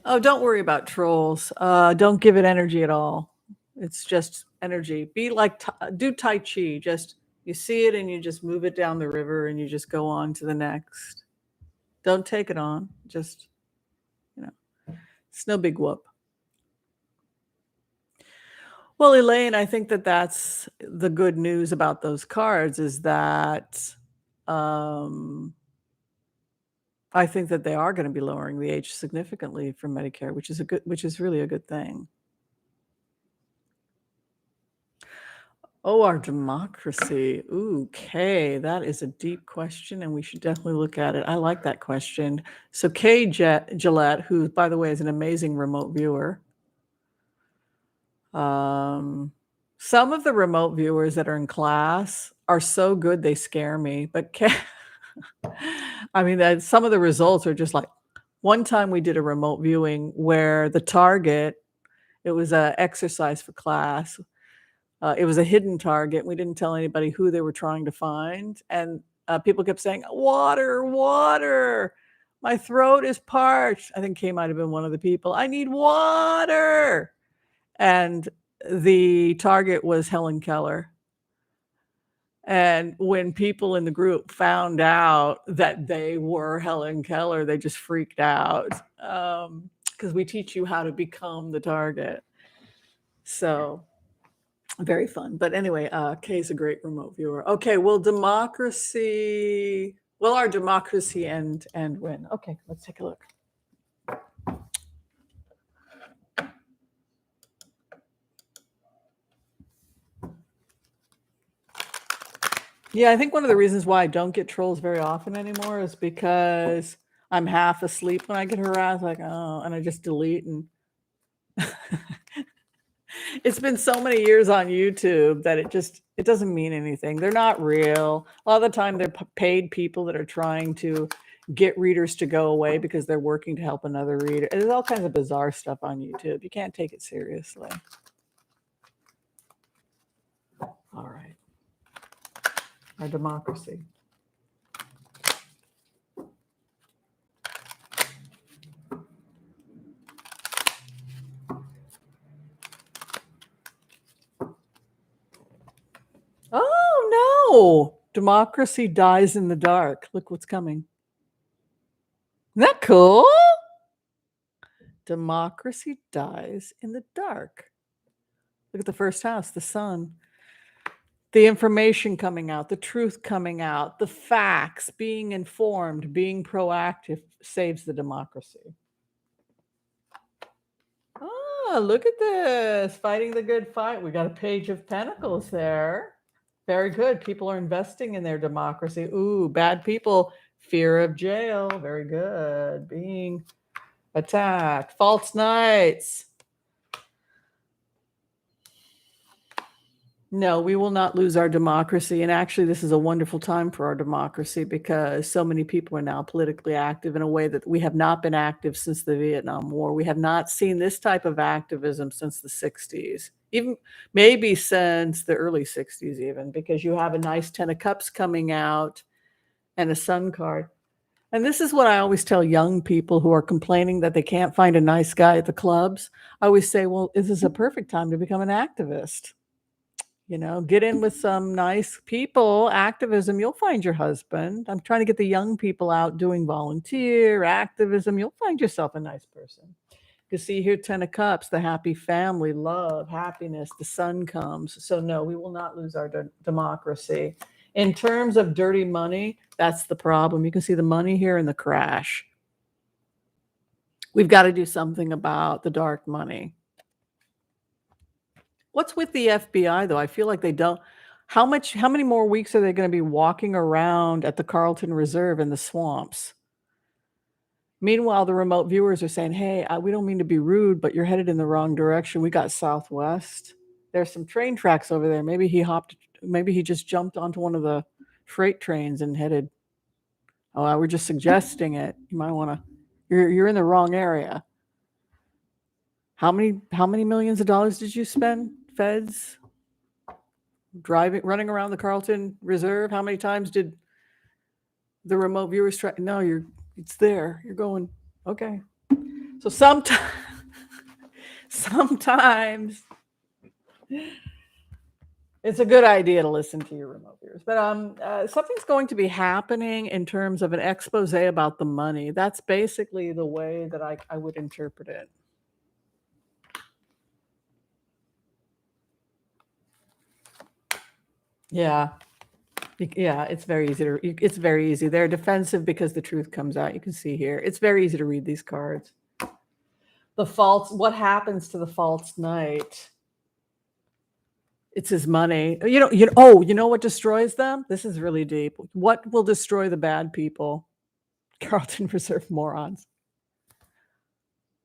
Oh, don't worry about trolls. Don't give it energy at all. It's just energy. Be like, do Tai Chi. Just, you see it and you just move it down the river and you just go on to the next. Don't take it on. Just, it's no big whoop. Well, Elaine, I think that that's the good news about those cards is that I think that they are going to be lowering the age significantly for Medicare, which is really a good thing. Oh, our democracy. Ooh, Kay, that is a deep question, and we should definitely look at it. I like that question. So Kay Gillette, who, by the way, is an amazing remote viewer. Some of the remote viewers that are in class are so good they scare me. But Kay, I mean, some of the results are just like, one time we did a remote viewing where the target, it was an exercise for class. It was a hidden target. We didn't tell anybody who they were trying to find. And people kept saying, water, water. My throat is parched. I think Kay might have been one of the people. I need water. And the target was Helen Keller. And when people in the group found out that they were Helen Keller, they just freaked out because we teach you how to become the target. So very fun. But anyway, Kay's a great remote viewer. Okay, will our democracy end when? Okay, let's take a look. Yeah, I think one of the reasons why I don't get trolls very often anymore is because I'm half asleep when I get harassed, like, oh, and I just delete. And it's been so many years on YouTube that it doesn't mean anything. They're not real. A lot of the time they're paid people that are trying to get readers to go away because they're working to help another reader. There's all kinds of bizarre stuff on YouTube. You can't take it seriously. All right. Our democracy. Oh, no. Democracy dies in the dark. Look what's coming. Isn't that cool? Democracy dies in the dark. Look at the first house, the sun. The information coming out, the truth coming out, the facts, being informed, being proactive saves the democracy. Oh, look at this. Fighting the good fight. We got a page of pentacles there. Very good. People are investing in their democracy. Ooh, bad people. Fear of jail. Very good. Being attacked. False knights. No, we will not lose our democracy. And actually, this is a wonderful time for our democracy because so many people are now politically active in a way that we have not been active since the Vietnam War. We have not seen this type of activism since the 60s, even maybe since the early 60s, even because you have a nice 10 of Cups coming out and a Sun card. And this is what I always tell young people who are complaining that they can't find a nice guy at the clubs. I always say, well, this is a perfect time to become an activist. You know, get in with some nice people, activism, you'll find your husband. I'm trying to get the young people out doing volunteer activism. You'll find yourself a nice person. You see here, 10 of Cups, the happy family, love, happiness, the sun comes. So no, we will not lose our democracy. In terms of dirty money, that's the problem. You can see the money here in the crash. We've got to do something about the dark money. What's with the FBI though? I feel like they don't. How many more weeks are they going to be walking around at the Carlton Reserve in the swamps? Meanwhile, the remote viewers are saying, hey, we don't mean to be rude, but you're headed in the wrong direction. We got Southwest. There's some train tracks over there. Maybe he just jumped onto one of the freight trains and headed. Oh, we're just suggesting it. You might want to, you're in the wrong area. How many millions of dollars did you spend, feds? Running around the Carlton Reserve? How many times did the remote viewers try? No, it's there. You're going, okay. So sometimes it's a good idea to listen to your remote viewers. But something's going to be happening in terms of an expose about the money. That's basically the way that I would interpret it. Yeah. Yeah, it's very easy it's very easy. They're defensive because the truth comes out. You can see here. It's very easy to read these cards. What happens to the false knight? It's his money. You know what destroys them? This is really deep. What will destroy the bad people? Carlton Reserve morons.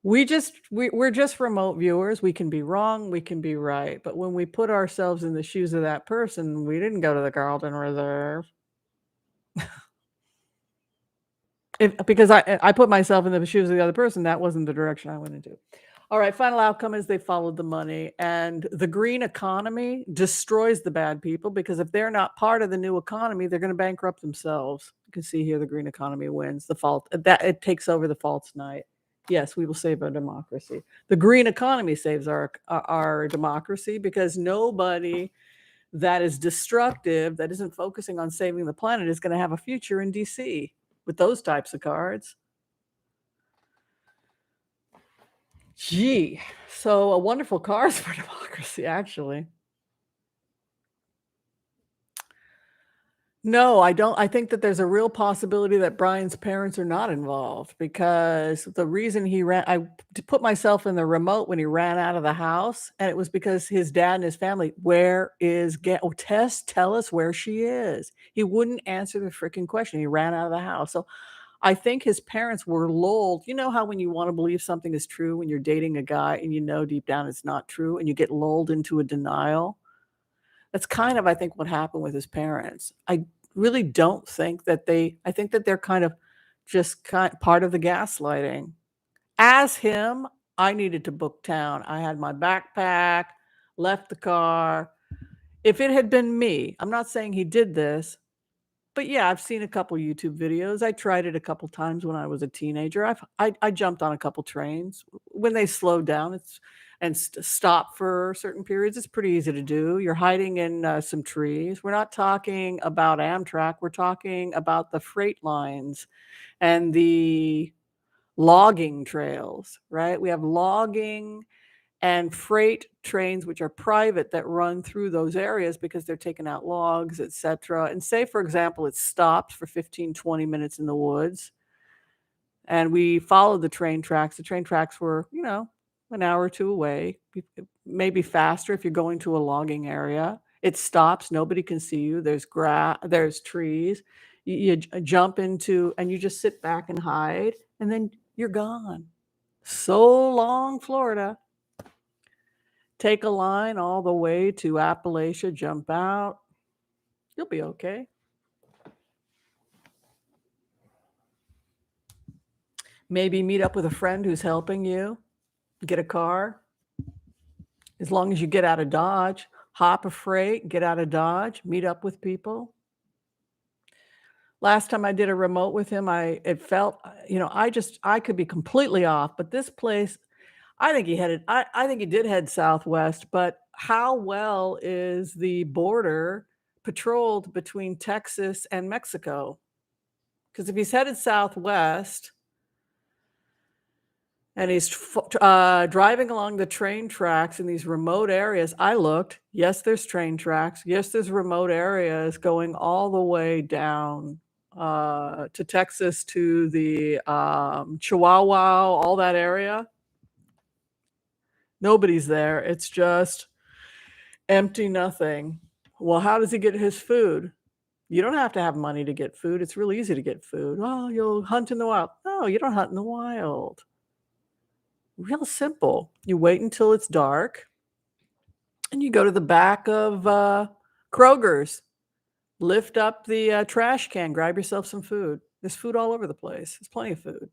We're just remote viewers. We can be wrong, we can be right. But when we put ourselves in the shoes of that person, we didn't go to the Carlton Reserve. Because I put myself in the shoes of the other person, that wasn't the direction I went into. All right, final outcome is they followed the money. And the green economy destroys the bad people because if they're not part of the new economy, they're going to bankrupt themselves. You can see here the green economy wins. It takes over the false knight. Yes, we will save our democracy. The green economy saves our democracy because nobody that is destructive, that isn't focusing on saving the planet, is going to have a future in DC with those types of cards. Gee, so a wonderful cards for democracy, actually. No, I don't. I think that there's a real possibility that Brian's parents are not involved because the reason I put myself in the remote when he ran out of the house, and it was because his dad and his family, Tess, tell us where she is. He wouldn't answer the freaking question. He ran out of the house. So I think his parents were lulled. You know how when you want to believe something is true, when you're dating a guy and you know deep down it's not true, and you get lulled into a denial? That's kind of, I think, what happened with his parents. I really don't think that I think that they're kind of part of the gaslighting. As him, I needed to book town. I had my backpack, left the car. If it had been me, I'm not saying he did this, but yeah, I've seen a couple YouTube videos. I tried it a couple times when I was a teenager. I jumped on a couple trains when they slowed down. Stop for certain periods. It's pretty easy to do. You're hiding in some trees. We're not talking about Amtrak. We're talking about the freight lines and the logging trails, right? We have logging and freight trains, which are private, that run through those areas because they're taking out logs, etc. And say, for example, it stops for 15, 20 minutes in the woods. And we followed the train tracks. The train tracks were, an hour or two away, maybe faster if you're going to a logging area. It stops. Nobody can see you. There's grass, there's trees. You jump into, and you just sit back and hide, and then you're gone. So long, Florida. Take a line all the way to Appalachia, jump out. You'll be okay. Maybe meet up with a friend who's helping you. Get a car. As long as you get out of Dodge, hop a freight, get out of Dodge, meet up with people. Last time I did a remote with him, it felt, I could be completely off, but this place, I think he did head southwest, but how well is the border patrolled between Texas and Mexico? Because if he's headed southwest and he's driving along the train tracks in these remote areas, I looked. Yes, there's train tracks. Yes, there's remote areas going all the way down to Texas, to the Chihuahua, all that area. Nobody's there. It's just empty nothing. Well, how does he get his food? You don't have to have money to get food. It's real easy to get food. Oh, you'll hunt in the wild. No, you don't hunt in the wild. Real simple. You wait until it's dark and you go to the back of Kroger's, lift up the trash can, grab yourself some food. There's food all over the place. There's plenty of food.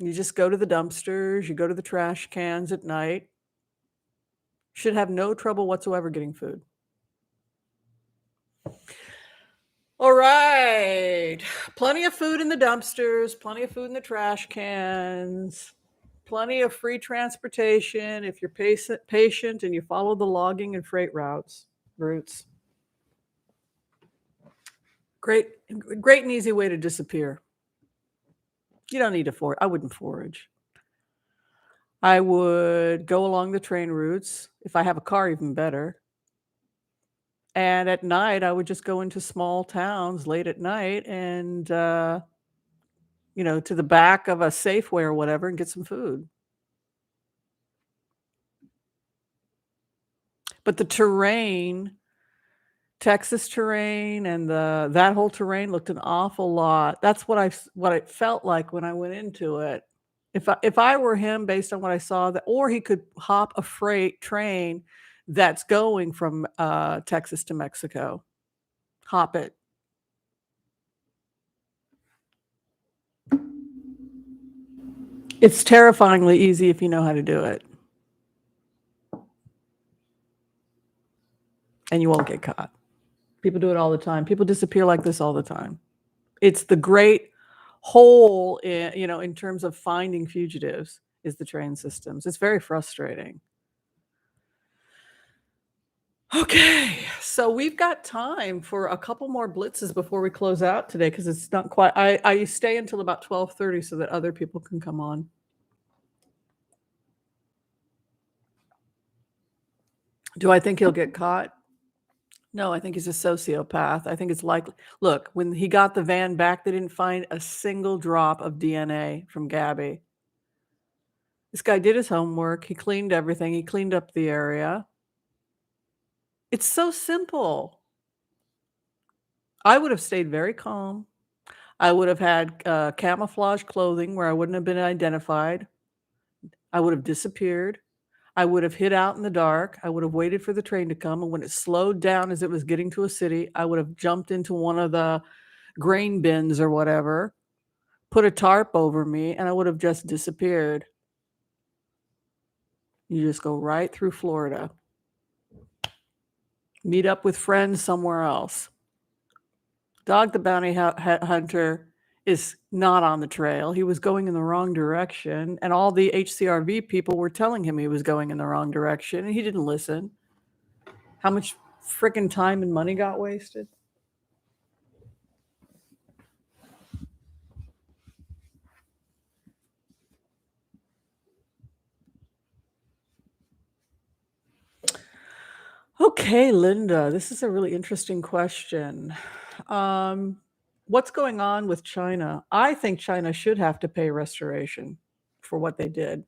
You just go to the dumpsters, you go to the trash cans at night. Should have no trouble whatsoever getting food. All right. Plenty of food in the dumpsters, plenty of food in the trash cans, plenty of free transportation if you're patient and you follow the logging and freight routes. Great and easy way to disappear. You don't need to forage. I wouldn't forage. I would go along the train routes. If I have a car, even better. And at night, I would just go into small towns late at night and, to the back of a Safeway or whatever and get some food. But the terrain, Texas terrain and that whole terrain looked an awful lot. That's what it felt like when I went into it. If I were him, based on what I saw, or he could hop a freight train that's going from Texas to Mexico. Hop it. It's terrifyingly easy if you know how to do it. And you won't get caught. People do it all the time. People disappear like this all the time. It's the great hole in terms of finding fugitives is the train systems. It's very frustrating. Okay, so we've got time for a couple more blitzes before we close out today because it's not quite. I stay until about 12:30 so that other people can come on. Do I think he'll get caught? No, I think he's a sociopath. I think it's likely. Look, when he got the van back, they didn't find a single drop of DNA from Gabby. This guy did his homework. He cleaned everything. He cleaned up the area. It's so simple. I would have stayed very calm. I would have had camouflage clothing where I wouldn't have been identified. I would have disappeared. I would have hid out in the dark. I would have waited for the train to come. And when it slowed down as it was getting to a city, I would have jumped into one of the grain bins or whatever, put a tarp over me, and I would have just disappeared. You just go right through Florida. Meet up with friends somewhere else. Dog the bounty hunter is not on the trail. He was going in the wrong direction, and all the HCRV people were telling him he was going in the wrong direction, and he didn't listen. How much freaking time and money got wasted? Okay, Linda, this is a really interesting question. What's going on with China? I think China should have to pay restoration for what they did.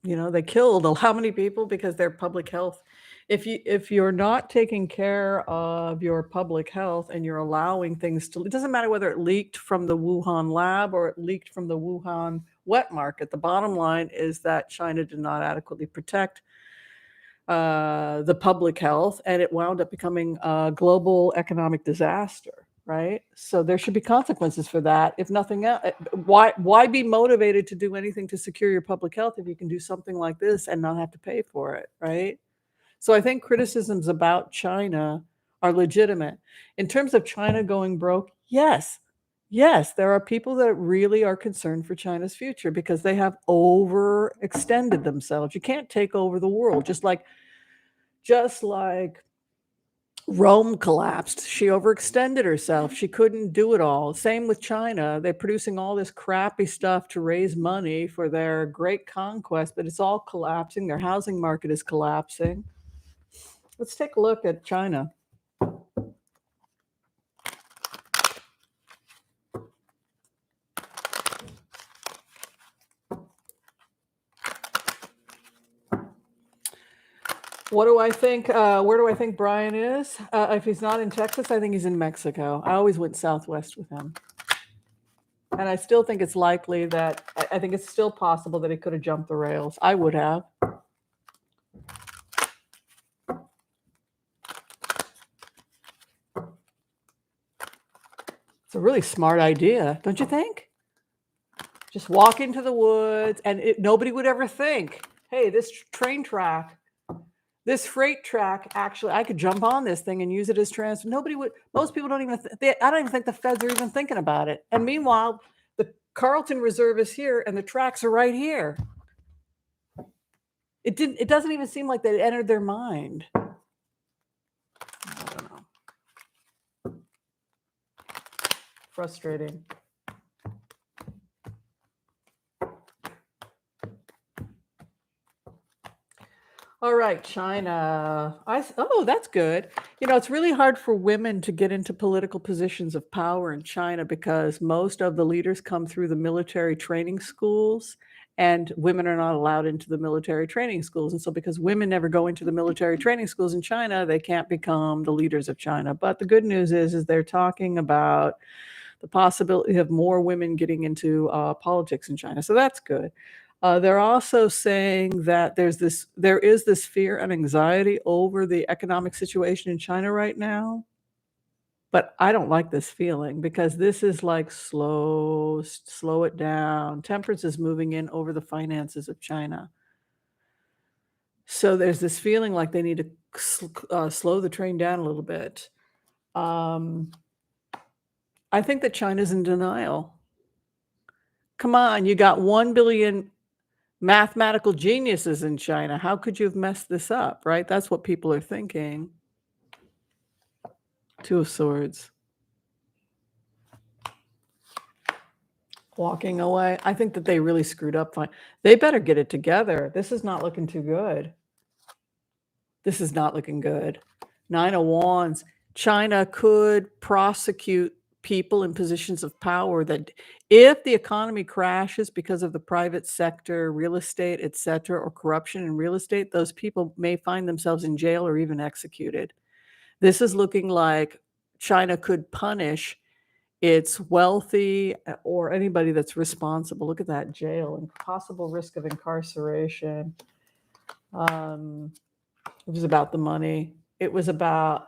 They killed how many people because their public health. If you're not taking care of your public health and you're allowing things to, it doesn't matter whether it leaked from the Wuhan lab or it leaked from the Wuhan wet market. The bottom line is that China did not adequately protect the public health, and it wound up becoming a global economic disaster. Right? So there should be consequences for that. If nothing else, why be motivated to do anything to secure your public health if you can do something like this and not have to pay for it, right? So I think criticisms about China are legitimate. In terms of China going broke, yes, there are people that really are concerned for China's future because they have overextended themselves. You can't take over the world, just like Rome collapsed. She overextended herself. She couldn't do it all. Same with China. They're producing all this crappy stuff to raise money for their great conquest, but it's all collapsing. Their housing market is collapsing. Let's take a look at China. What do I think? Where do I think Brian is? If he's not in Texas, I think he's in Mexico. I always went southwest with him. And I still think it's likely that, I think it's still possible that he could have jumped the rails. I would have. It's a really smart idea, don't you think? Just walk into the woods, and nobody would ever think, hey, this train track, this freight track, actually, I could jump on this thing and use it as transport. Nobody would. Most people don't even. I don't even think the feds are even thinking about it. And meanwhile, the Carlton Reserve is here, and the tracks are right here. It doesn't even seem like they entered their mind. I don't know. Frustrating. All right, China. Oh, that's good. It's really hard for women to get into political positions of power in China because most of the leaders come through the military training schools, and women are not allowed into the military training schools. And so, because women never go into the military training schools in China, they can't become the leaders of China. But the good news is they're talking about the possibility of more women getting into politics in China. So that's good. They're also saying that there is this fear and anxiety over the economic situation in China right now. But I don't like this feeling because this is like slow it down. Temperance is moving in over the finances of China. So there's this feeling like they need to slow the train down a little bit. Um, I think that China's in denial. Come on, you got 1 billion mathematical geniuses in China. How could you have messed this up, right? That's what people are thinking. Two of Swords. Walking away. I think that they really screwed up fine. They better get it together. This is not looking too good. This is not looking good. Nine of Wands. China could prosecute people in positions of power that if the economy crashes because of the private sector, real estate, etc., or corruption in real estate, those people may find themselves in jail or even executed. This is looking like China could punish its wealthy or anybody that's responsible. Look at that, jail and possible risk of incarceration. It was about the money. It was about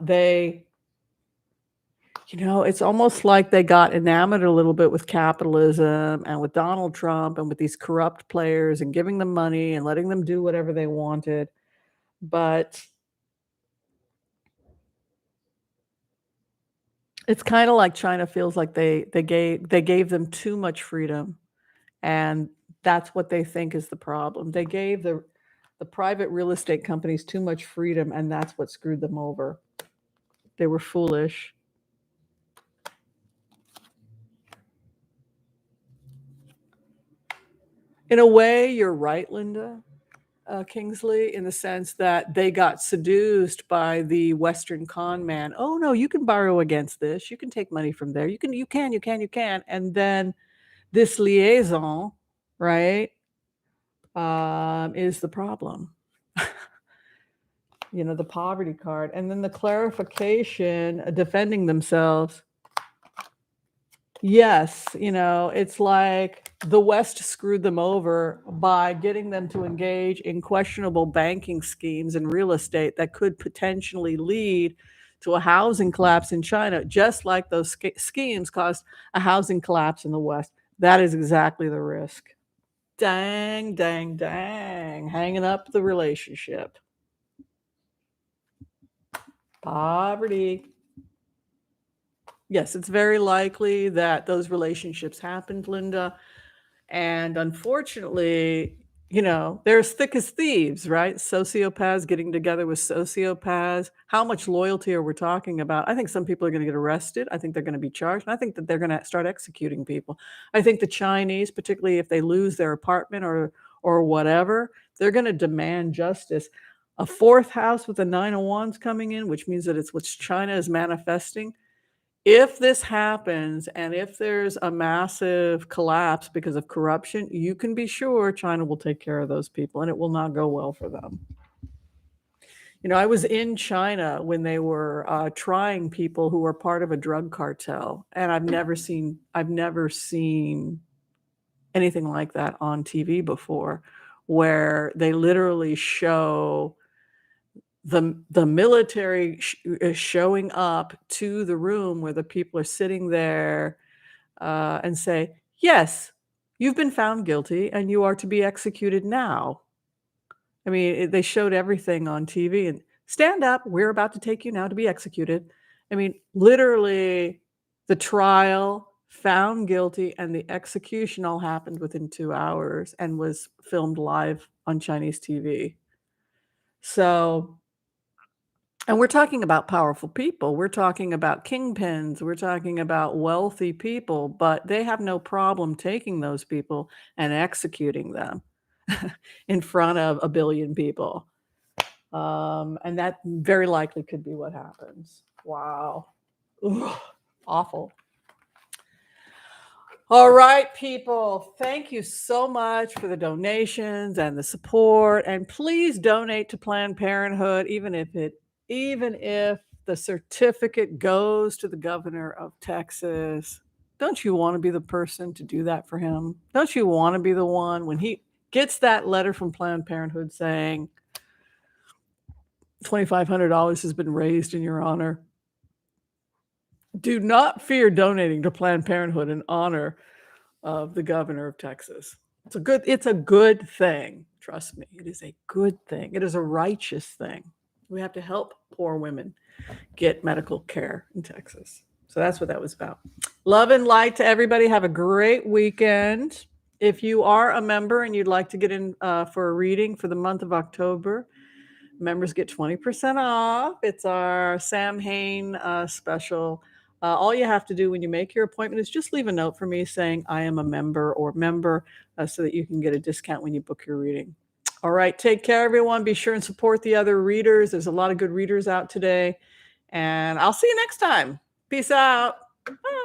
it's almost like they got enamored a little bit with capitalism and with Donald Trump and with these corrupt players and giving them money and letting them do whatever they wanted. But it's kind of like China feels like they gave them too much freedom, and that's what they think is the problem. They gave the private real estate companies too much freedom, and that's what screwed them over. They were foolish. In a way, you're right, Linda. Kingsley, in the sense that they got seduced by the Western con man. Oh no, you can borrow against this. You can take money from there. You can. And then this liaison, right, is the problem. The poverty card. And then the clarification, defending themselves. Yes, it's like the West screwed them over by getting them to engage in questionable banking schemes and real estate that could potentially lead to a housing collapse in China, just like those schemes caused a housing collapse in the West. That is exactly the risk. Dang, dang, dang. Hanging up the relationship. Poverty. Yes, it's very likely that those relationships happened, Linda. And unfortunately, they're as thick as thieves, right? Sociopaths getting together with sociopaths. How much loyalty are we talking about? I think some people are going to get arrested. I think they're going to be charged. And I think that they're going to start executing people. I think the Chinese, particularly if they lose their apartment or whatever, they're going to demand justice. A fourth house with a 9 of Wands coming in, which means that it's what China is manifesting. If this happens and if there's a massive collapse because of corruption, you can be sure China will take care of those people and it will not go well for them. I was in China when they were trying people who were part of a drug cartel, and I've never seen anything like that on TV before, where they literally show the military showing up to the room where the people are sitting there and say, yes, you've been found guilty and you are to be executed now. I mean, they showed everything on TV and stand up, we're about to take you now to be executed. I mean, literally the trial, found guilty, and the execution all happened within 2 hours and was filmed live on Chinese TV. So, and we're talking about powerful people. We're talking about kingpins. We're talking about wealthy people, but they have no problem taking those people and executing them in front of a billion people. And that very likely could be what happens. Wow. Ugh, awful. All right, people. Thank you so much for the donations and the support. And please donate to Planned Parenthood, even if the certificate goes to the governor of Texas. Don't you want to be the person to do that for him? Don't you want to be the one when he gets that letter from Planned Parenthood saying $2,500 has been raised in your honor? Do not fear donating to Planned Parenthood in honor of the governor of Texas. It's a good thing. Trust me, it is a good thing. It is a righteous thing. We have to help poor women get medical care in Texas. So that's what that was about. Love and light to everybody. Have a great weekend. If you are a member and you'd like to get in for a reading for the month of October, members get 20% off. It's our Sam Hain special. All you have to do when you make your appointment is just leave a note for me saying I am a member or member so that you can get a discount when you book your reading. All right. Take care, everyone. Be sure and support the other readers. There's a lot of good readers out today. And I'll see you next time. Peace out. Bye.